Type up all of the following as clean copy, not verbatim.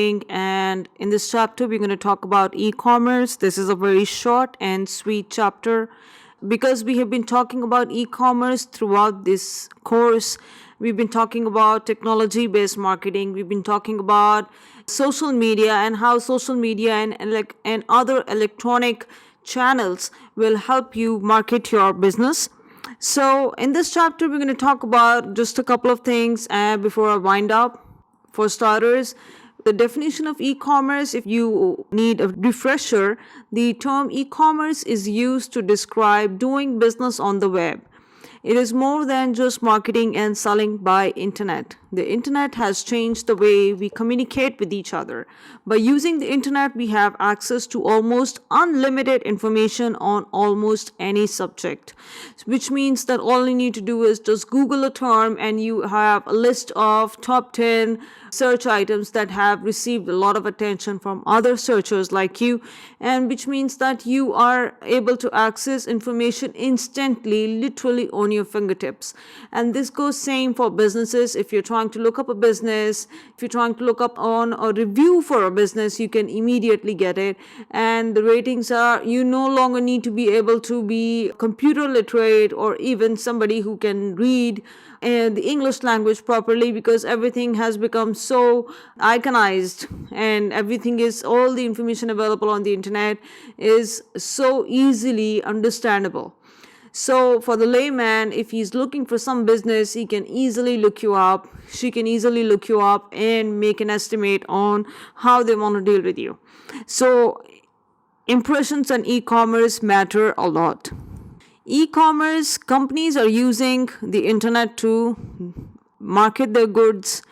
And in this chapter, we're going to talk about e-commerce. This is a very short and sweet chapter because we have been talking about e-commerce throughout this course. We've been talking about technology-based marketing. We've been talking about social media and how social media and other electronic channels will help you market your business. So in this chapter, we're going to talk about just a couple of things before I wind up. For starters, the definition of e-commerce, if you need a refresher, the term e-commerce is used to describe doing business on the web. It is more than just marketing and selling by internet. The internet has changed the way we communicate with each other. By using the internet, we have access to almost unlimited information on almost any subject, which means that all you need to do is just Google a term and you have a list of top 10 search items that have received a lot of attention from other searchers like you, and which means that you are able to access information instantly, literally on your fingertips. And this goes same for businesses. If you're trying to look up a business, if you're trying to look up on a review for a business, you can immediately get it. And the ratings are, you no longer need to be able to be computer literate or even somebody who can read the English language properly, because everything has become so iconized and all the information available on the internet is so easily understandable. So for the layman, if he's looking for some business, he can easily look you up. She can easily look you up and make an estimate on how they want to deal with you. So impressions on e-commerce matter a lot. E-commerce companies are using the internet to market their goods,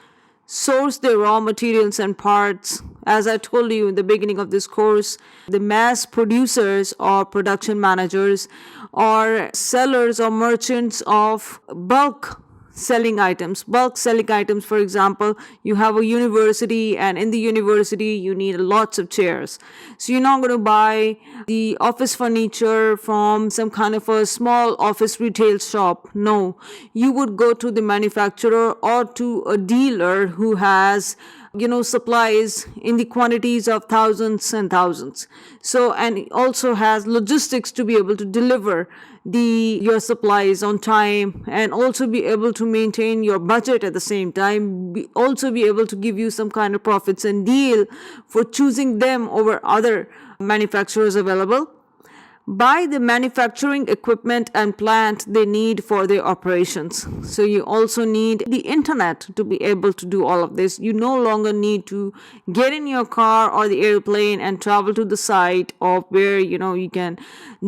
source their raw materials and parts. As I told you in the beginning of this course, the mass producers or production managers or sellers or merchants of bulk selling items. For example, you have a university, and in the university you need lots of chairs. So you're not going to buy the office furniture from some kind of a small office retail shop. No, you would go to the manufacturer or to a dealer who has supplies in the quantities of thousands and thousands. So, and it also has logistics to be able to deliver your supplies on time, and also be able to maintain your budget at the same time, also be able to give you some kind of profits and deal for choosing them over other manufacturers available. Buy the manufacturing equipment and plant they need for their operations. So you also need the internet to be able to do all of this. You no longer need to get in your car or the airplane and travel to the site of where you can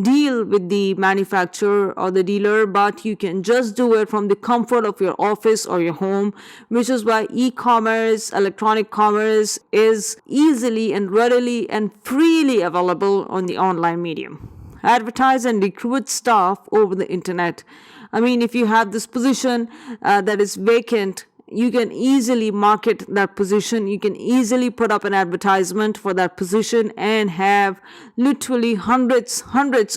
deal with the manufacturer or the dealer, but you can just do it from the comfort of your office or your home, which is why e-commerce, electronic commerce is easily and readily and freely available on the online medium. Advertise and recruit staff over the internet. I mean, if you have this position that is vacant, you can easily market that position. You can easily put up an advertisement for that position and have literally hundreds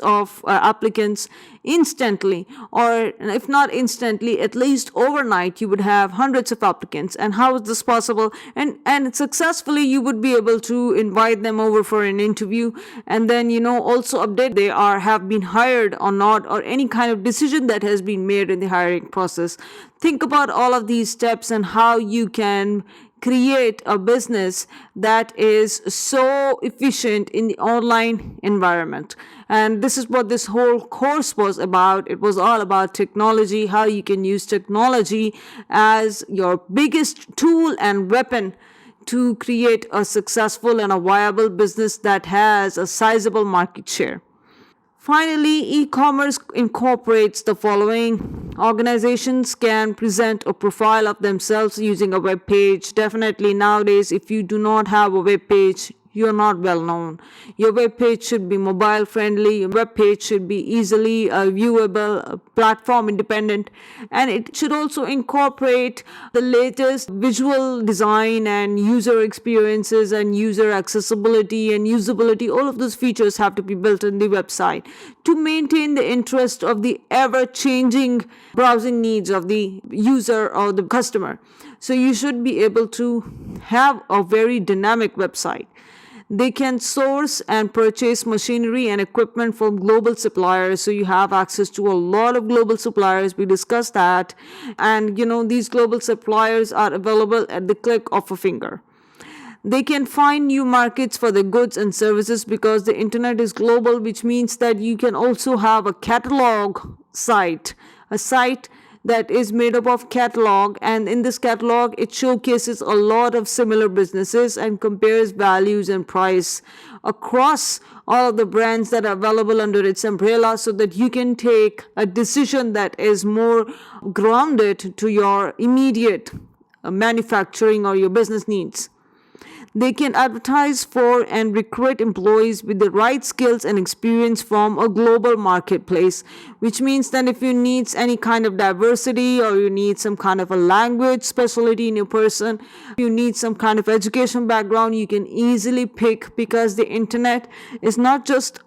of applicants instantly, or if not instantly, at least overnight you would have hundreds of applicants. And how is this possible? And successfully you would be able to invite them over for an interview, and then also update they have been hired or not, or any kind of decision that has been made in the hiring process. Think about all of these steps and how you can create a business that is so efficient in the online environment. And this is what this whole course was about. It was all about technology, how you can use technology as your biggest tool and weapon to create a successful and a viable business that has a sizable market share. Finally, e-commerce incorporates the following. Organizations can present a profile of themselves using a web page. Definitely nowadays, if you do not have a web page, you're not well known. Your web page should be mobile friendly. Your web page should be easily viewable, platform independent, and it should also incorporate the latest visual design and user experiences and user accessibility and usability. All of those features have to be built in the website to maintain the interest of the ever-changing browsing needs of the user or the customer. So you should be able to have a very dynamic website. They can source and purchase machinery and equipment from global suppliers. So you have access to a lot of global suppliers. We discussed that. And these global suppliers are available at the click of a finger. They can find new markets for their goods and services because the internet is global, which means that you can also have a catalog site, a site that is made up of catalog, and in this catalog it showcases a lot of similar businesses and compares values and price across all of the brands that are available under its umbrella, so that you can take a decision that is more grounded to your immediate manufacturing or your business needs. They can advertise for and recruit employees with the right skills and experience from a global marketplace, which means that if you need any kind of diversity, or you need some kind of a language specialty in your person, you need some kind of education background, you can easily pick, because the internet is not just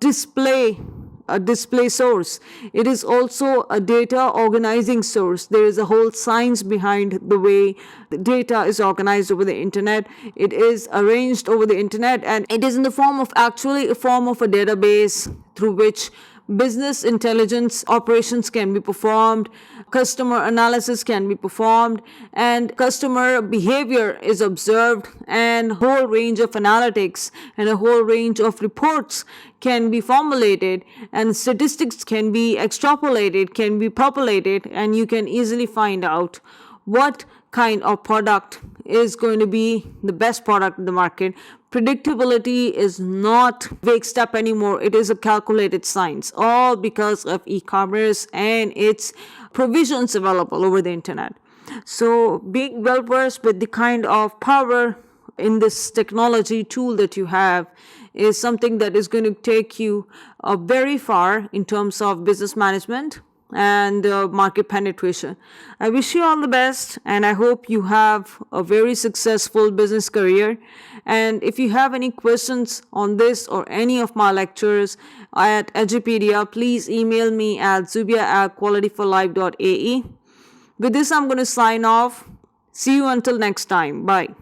a display source. It is also a data organizing source. There is a whole science behind the way the data is organized over the internet. It is arranged over the internet, and it is in the form of a database through which business intelligence operations can be performed, customer analysis can be performed, and customer behavior is observed, and a whole range of analytics and a whole range of reports can be formulated, and statistics can be extrapolated, can be populated, and you can easily find out what kind of product is going to be the best product in the market. Predictability is not vague step anymore. It is a calculated science, all because of e-commerce and its provisions available over the internet. So being well versed with the kind of power in this technology tool that you have is something that is going to take you very far in terms of business management and market penetration. I wish you all the best, and I hope you have a very successful business career. And if you have any questions on this or any of my lectures at Edupedia, please email me at zubia@qualityforlife.ae. With this, I'm going to sign off. See you until next time. Bye.